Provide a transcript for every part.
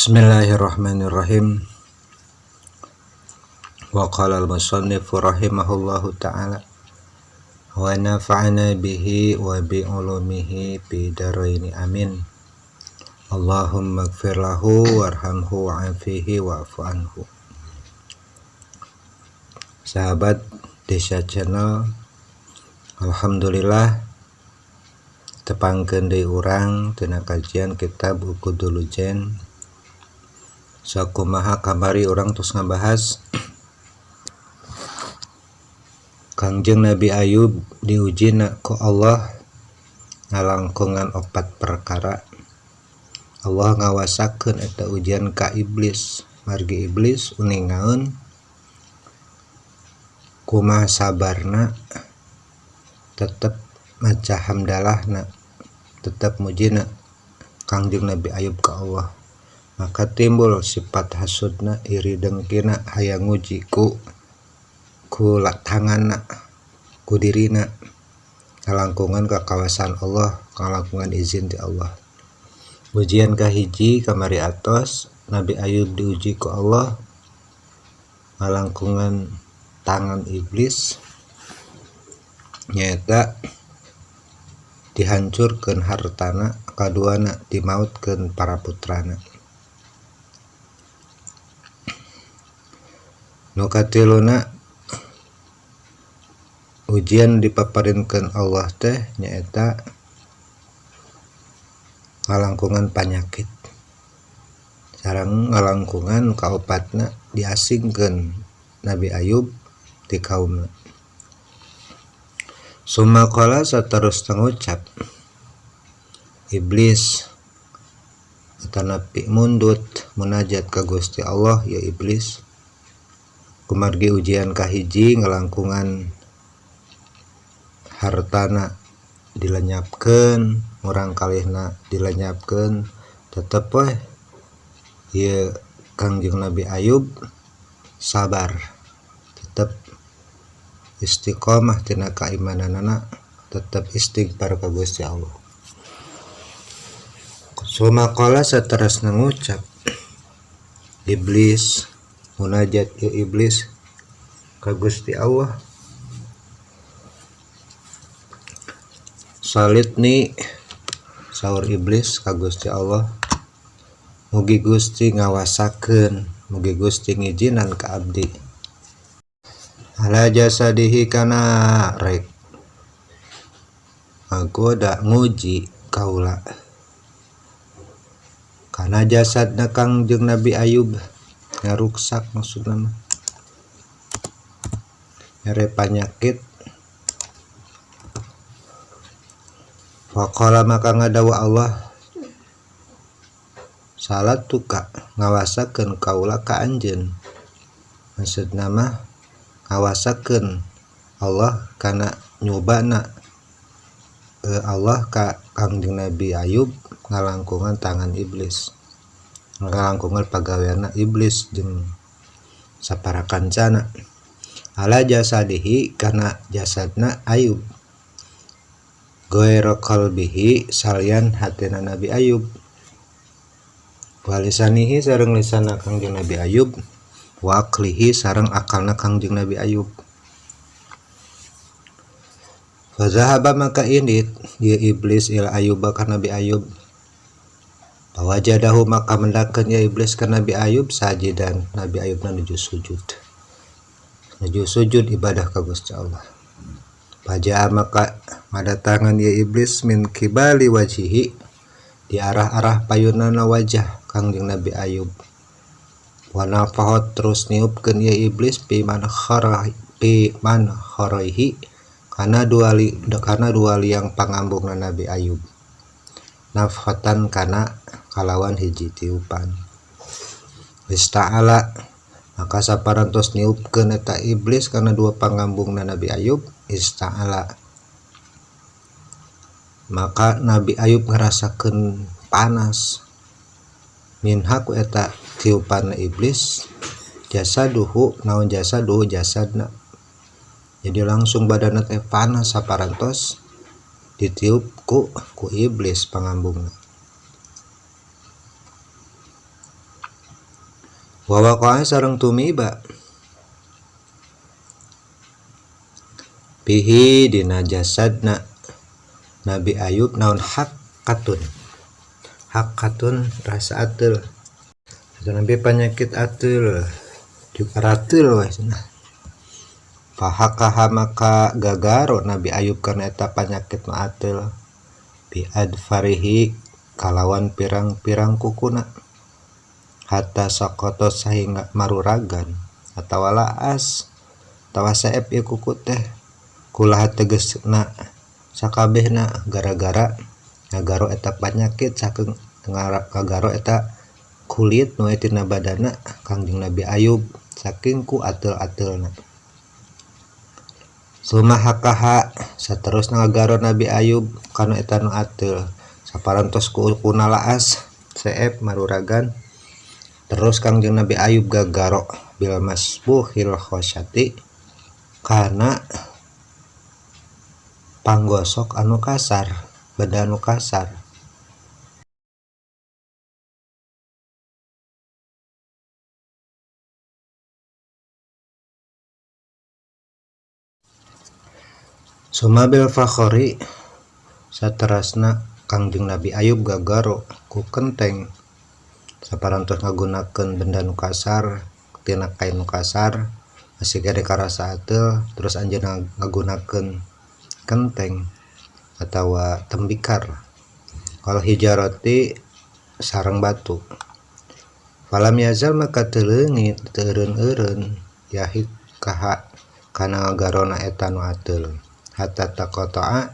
Bismillahirrahmanirrahim. Wa qala al-musannifu rahimahullahu ta'ala wa nafa'ana bihi wa bi ulumihi bi daraini amin. Allahumma ighfir lahu warhamhu wa'afihi wa'fu anhu. Sahabat Desa Channel, alhamdulillah tepangkeun deui urang tina kajian kitab Uqudul Jen. Sakumaha kamari orang terus ngabahas Kangjeng Nabi Ayub diujina ku Allah ngalangkungan 4 perkara. Allah ngawasakeun eta ujian ka iblis, margi iblis uningaeun kumaha sabarna, tetep maca hamdalahna, tetep mujina Kangjeng Nabi Ayub ka Allah. Maka timbul sifat hasudna, iri dengkina, hayang nguji ku tanganna, ku dirina, ngalangkungan ka kawasan Allah, ngalangkungan izin di Allah. Ujian kahiji kamari atos Nabi Ayub diuji ku Allah ngalangkungan tangan iblis, nyata dihancurkeun hartana, kaduana dimautkeun para putrana. Nu katiluna ujian dipaparinkeun Allah teh nyaeta ngalangkungan panyakit, sareng ngalangkungan kaopatna diasingkeun Nabi Ayub ti kaumna. Sumakala saterusna ngucap iblis atanapi mundut munajat ka Gusti Allah, ya iblis kumargi ujian kahiji ngalangkungan hartana dilenyapkeun, urang kalihna dilenyapkeun, tetep we ieu Kangjeng Nabi Ayub sabar, tetep istiqomah tina kaimananana, tetep istighfar ka Gusti Allah. Sumakala saterusna ngucap iblis munajat ya iblis ka Gusti Allah, salitni saur iblis ka Gusti Allah, mugi Gusti ngawasakeun, mugi Gusti ngijinan ka abdi ala jasadihi kana rek ngagoda nguji kaula kana jasadna Kangjeng Nabi Ayub ngaruksak, maksudna mah nyere panyakit. Faqala maka ngadawa Allah salatuka ngawasakeun kaula ka anjeun, maksudna mah ngawasakeun Allah kana nyobana Allah ka Kangjeng Nabi Ayub ngalangkungan tangan iblis, ngalangkungan pagaweana iblis jeung sapara kancana ala jasadihi kana jasadna Ayub, goero qalbihi salian hatina Nabi Ayub, walisanihi sareng lisanna Kangjeng Nabi Ayub, wa aqlihi sareng akalna Kangjeng Nabi Ayub. Fazahaba maka indit ya iblis ila Ayub ka Nabi Ayub, wajadahu maka mendakeun ya iblis ka Nabi Ayub sajidan, Nabi Ayub nuju sujud ibadah ka Gusti Allah. Paja maka madatangan ya iblis min kibali wajihi di arah-arah payunana wajah Kangjeng Nabi Ayub, wa nafahot terus niupkeun ya iblis pi man kharaihi kana dua liang pangambungna Nabi Ayub, nafhatan kana kalawan hiji tiupan. Ista'ala maka saparantos niupkeun eta iblis kana dua pangambungna Nabi Ayub, ista'ala maka Nabi Ayub ngerasakeun panas minha ku eta tiupan iblis, jasaduhu naon jasaduhu jasadna, jadi langsung badanna teh panas saparantos ditiup ku iblis pangambungna. wa waqa'a sareng tumiba bihi dina jasadna Nabi Ayub naon haqqatun rasa ateul atau nabi penyakit ateul juga rateul we cenah fahakaha maka gagaro Nabi Ayub kana eta penyakit na ateul bi adfarihi kalawan pirang-pirang kukuna hatta sakoto sehingga maruragan atawa laas atawa saep ieu kuku teh kulah tegesna sakabehna gara-gara ngagaro eta penyakit sakeung ngagaro eta kulit nu tina badana Kangjeng Nabi Ayub saking ku ateul-ateulna. Sumahakaha saterusna ngagaro Nabi Ayub kana eta nu ateul saparantos ku kunalaas seep maruragan terus Kangjeng Nabi Ayub gagaro bil masbuhil khosyati kana panggosok anu kasar beda anu kasar sumabil fakhori saterasna Kangjeng Nabi Ayub gagaro ku kenteng saparantos ngagunakeun benda nu kasar tina kain nu kasar masih gade karasa ateul terus anjeunna ngagunakeun kenteng atawa tembikar kalau hijarati sareng batu falam yazal maka teu leungit teu eureun-eureun yahid kaha kana ngagarona eta nu ateul hatta taqata'a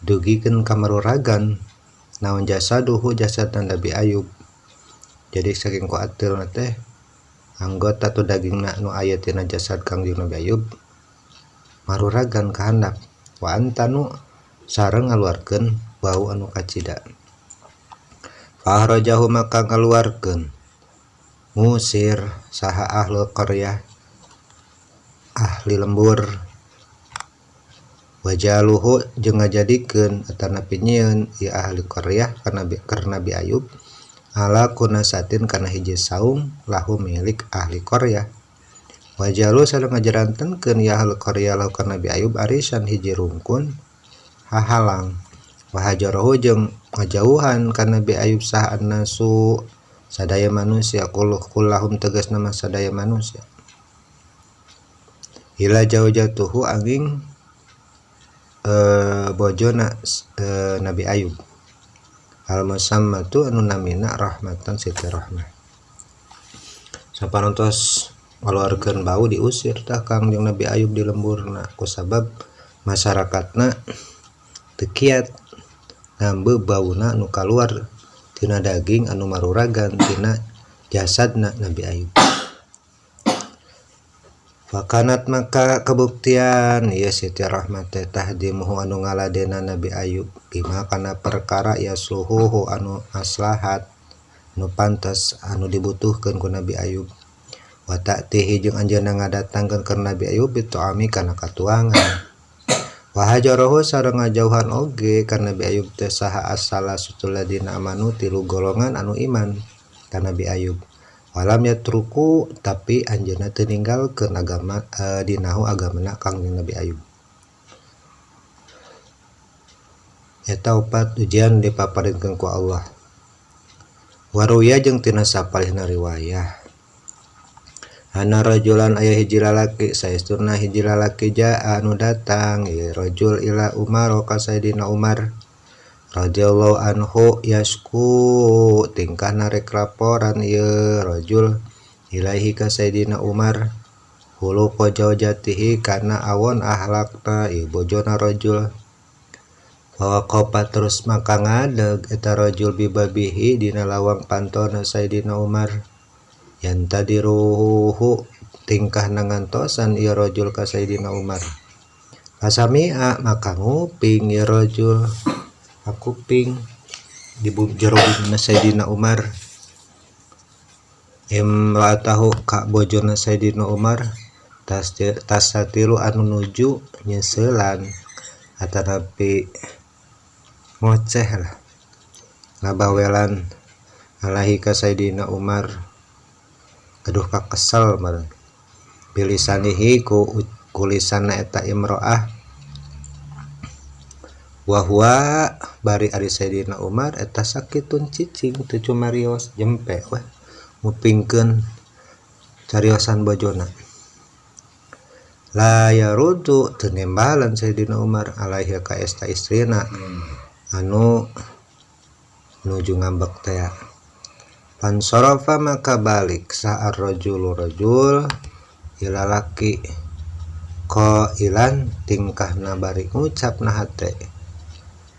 dugikeun kamaruragan naon jasaduhu jasad Nabi Ayub jadi saking ku ateulna teh anggota tu dagingna nu aya tina jasad Kangjeng Nabi Ayub maruragan ka handap wa antanu sareng ngaluarkeun bau anu kacida fahrajahu maka ngaluarkeun musir saha ahli qaryah ahli lembur wajaluhu jeung ngajadikeun eta napi nyieun ieu ahli qaryah kana Nabi Ayub ala kunasatin kana hiji saung lahu milik ahli qaryah wajalu sareng ngajarantenkeun ya ahli qaryah lahu kana Nabi Ayub arisan hiji rungkun hahalang wahajarahu jeung ngajauhan kana Nabi Ayub sah annasu sadaya manusia kullahum tegasna mah sadaya manusia ila jauh-jatuhu angin bojona Nabi Ayub al-musammatu anu namina rahmatan siti rahmah saparantos ngaluarkeun bau diusir tah Kangjeng Nabi Ayub di lemburna kusabab masyarakatna teu kiat ngambe bauna nu kaluar tina daging anu maruragan tina jasadna Nabi Ayub. Fakanat maka kabuktian ya Siti Rahmat tahdimuhu anu ngaladena Nabi Ayub bima kana perkara ya suhuhu anu maslahat nu pantes anu dibutuhkeun ku Nabi Ayub wa ta'tihi jeung anjeunna ngadatangkeun ka Nabi Ayub bituami kana katuangan wa hajarahu sareng ngajauhan oge ka Nabi Ayub teh saha asala sutuladina amanu tilu golongan anu iman ka Nabi Ayub walam yatruku tapi anjeunna teu ninggalkeun agama dinahu agamana Kangjeng Nabi Ayub. Eta opat ujian dipaparinkeun ku Allah. Waruya jeung tina sapalihna riwayah. Ana rajulan aya hiji lalaki saestuna hiji lalaki jaa anu datang ieu rajul ila Umar ka Sayyidina Umar radhiyallahu anhu yasku tingkah narek laporan ieu rajul ilaihi ka Sayyidina Umar hulu qajawjatihi kana awon ahlakna ieu bojona rajul wa qapa terus maka ngadeg eta rajul bibabihi dina lawang pantona Sayyidina Umar yantadiruhu tingkah nangantosan ieu rajul ka Sayyidina Umar pasami'a maka nguping ieu rajul akuping di jero bibina Sayyidina Umar imlatahu ka bojona Sayyidina Umar tasatilu anu nuju nyeuselan atanapi ngoceh lah ngabawelan alahi ka Sayyidina Umar aduh kakesel meureun bilisanihi ku lisanna eta imro'ah wa huwa bari ari Sayyidina Umar eta sakitun cicing teu cumarios jempe weh ngupingkeun cariosan bojona la yarudu teu nembalan Sayyidina Umar alaihi ka esta istrina anu nuju ngambek teh pansarafa maka balik sa'ar rajul ilalaki qailan tingkahna bari ngucapna hate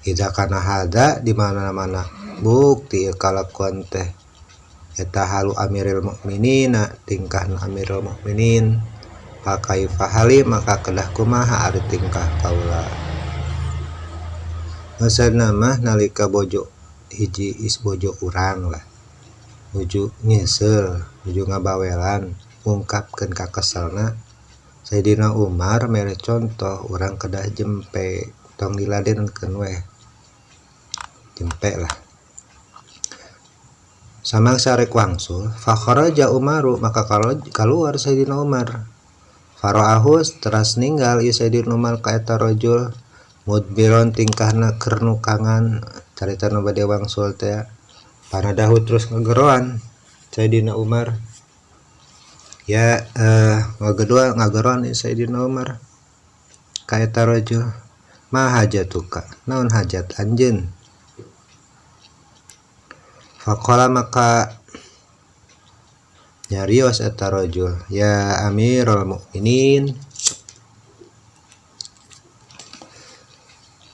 ida kana hada di mana-mana bukti kalakuan teh eta halu amiril mukminina tingkahna amirul mukminin pakai fahali maka kedah kumaha ari tingkah kaula maksudna mah nalika bojo hiji bojo urang lah nuju nyesel nuju ngabawelan ngungkapkeun ka keselna Sayyidina Umar mere contoh urang kedah jempe tong diladenkeun weh jempe lah samangsa rek wangsul fa kharaja Umaru maka keluar Sayyidina Umar faraahu teras ninggal ieu Sayyidina Umar ka eta rajul mudbiron tingkahna keur nukangan caritana bade wangsul teh panadahu terus ngageroan Sayyidina Umar ya ngageroan Sayyidina Umar ka eta rajul ma hajatuka naon hajat anjeun faqala maka nyarios eta rajul ya amirul mukminin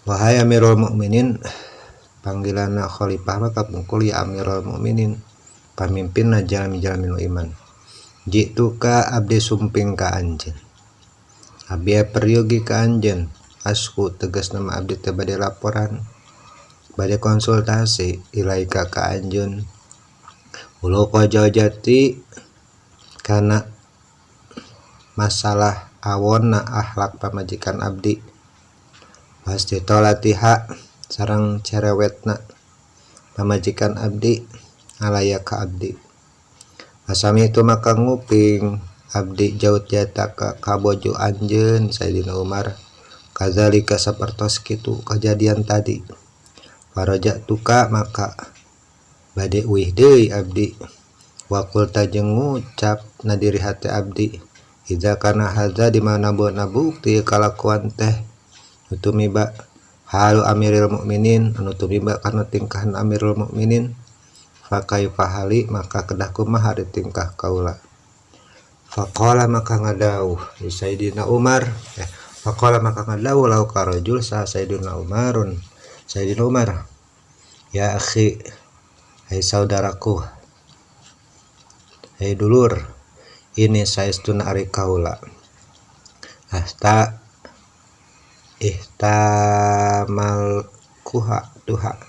wahai amirul mukminin panggilanna khalifah maka pungkul ya amirul mukminin pamimpinna jalmi-jalmi nu iman jituka abdi sumping ka anjeun abdi peryogi ka anjeun asku tegas nama abdi teh bade laporan bade konsultasi ilaika ka anjeun ulo qajajati kana masalah awonna akhlak pamajikan abdi pasti tolatiha sareng cerewetna pamajikan abdi alaya ka abdi asami itu maka nguping abdi jaut jata ka bojo anjeun Sayyidina Umar kadzalika sapertos kitu kejadian tadi faraja tuka maka bade uih deui abdi wakul tajeng ngucap na diri hati abdi idza kana hadza di mana bona bukti kalakuan teh nutumiba halu amirul mukminin anu tumiba kana tingkah amirul mukminin fakai fahali maka kedah kumaha ari tingkah kaula faqala maka ngadauh Sayyidina Umar faqala maka ngadauh lau ka rajul sa Sayyidina Umarun Sayyidina Umar ya akhi hai saudaraku hai dulur ini saestuna ari kaula hasta ihtamal kuha duha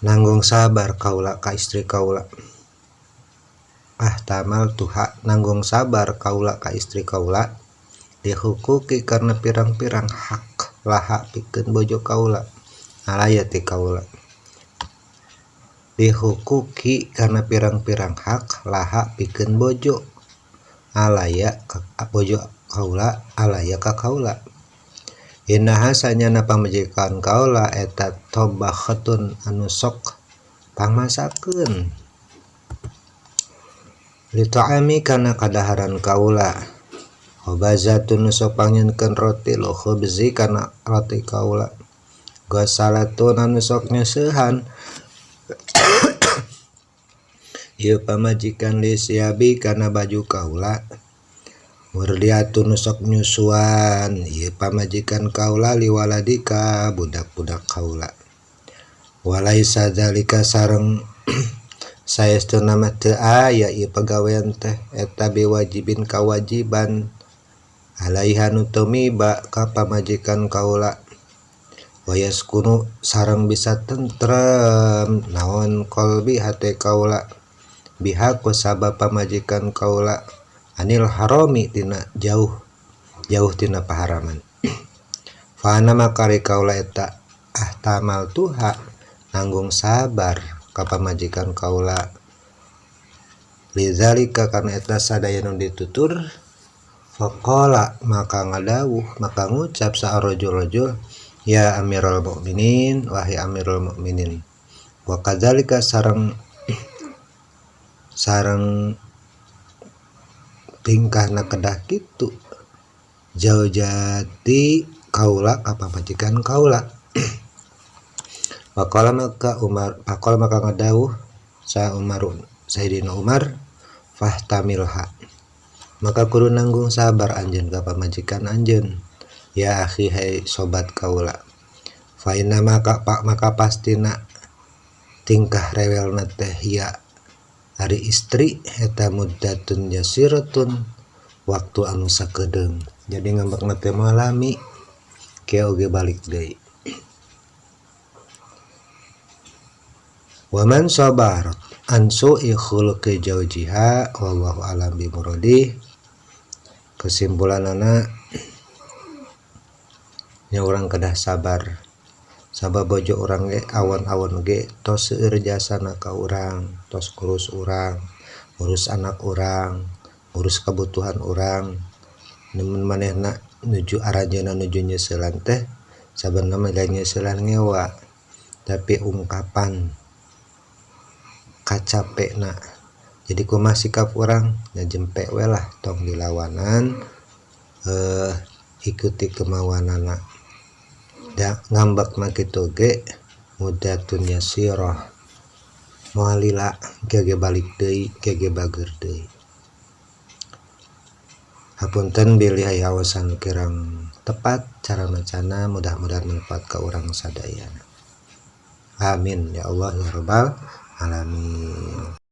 nanggung sabar kaula ka istri kaula tamal tuha nanggung sabar kaula ka istri kaula dihukuki karena pirang-pirang hak laha pikeun bojo kaula alayati kaula dihukuki karena pirang-pirang hak laha pikeun bojo alaya ka bojo kaula alaya ka kaula innaha sanyana pamajikan kaula eta tobakhatun anu sok pangmasakeun li ta'ami kana kadaharan kaula khobazatun sok pangnyeunkeun roti lo khobzi kana roti kaula gosalatun anu sok nyeusehan ieu pamajikan li siabi kana baju kaula murdiatun sok nyusuan ieu pamajikan kaula liwaladika budak-budak kaula walaisa dzalika sareng saestuna mah teu aya ieu pagawean teh eta biwajibin kawajiban alaiha nu tumiba ka pamajikan kaula wayaskunu sareng bisa tentrem naon qalbi hate kaula biha ku sabab pamajikan kaula anil harami tina jauh tina paharaman fana makari kaula eta tamal tuha nanggung sabar ka pamajikan kaula. Lidzalika karena eta sadaya nu ditutur, faqala maka ngadawuh maka ngucap sa'arajul ya Amirul Mukminin, wahai Amirul Mukminin. Wa kadzalika sareng tingkahna kedah kitu zaujati kaula ka pamajikan kaula. Faqala maka ngadawuh sa Umarun Sayyidina Umar, fahtamilha maka kudu nanggung sabar anjeun ka pamajikan anjeun ya akhi hai sobat kaula. Fa inna maka pastina tingkah rewelna teh ya ari istri eta muddatun yasiratun waktu anu sakedeung. Jadi ngambekna teh malami ke oge balik deui. Wa man sabarat an su'i khuluqi zawjiha wallahu alam bi muradi. Kesimpulanana nya urang kedah sabar sabab bojo urang ge awan-awan ge tos seueur jasana ka urang, tos ngurus urang, ngurus anak urang, ngurus kebutuhan urang. Namun manehna nuju arajeuna nuju nyeuselan teh sabenerna mah nyeuselan ngewa, tapi ungkapan kacapena. Jadi kumaha sikap urang nya jempe we lah tong dilawanan, ikuti kemauanana. Da ngambek mah kitu ge muddatun yasirah, moal lila ge balik deui ge bager deui. Hapunten bilih aya awasan kirang tepat cara macana, mudah-mudahan manfaat ka urang sadayana. Amin ya Allah ya rabbal alamin.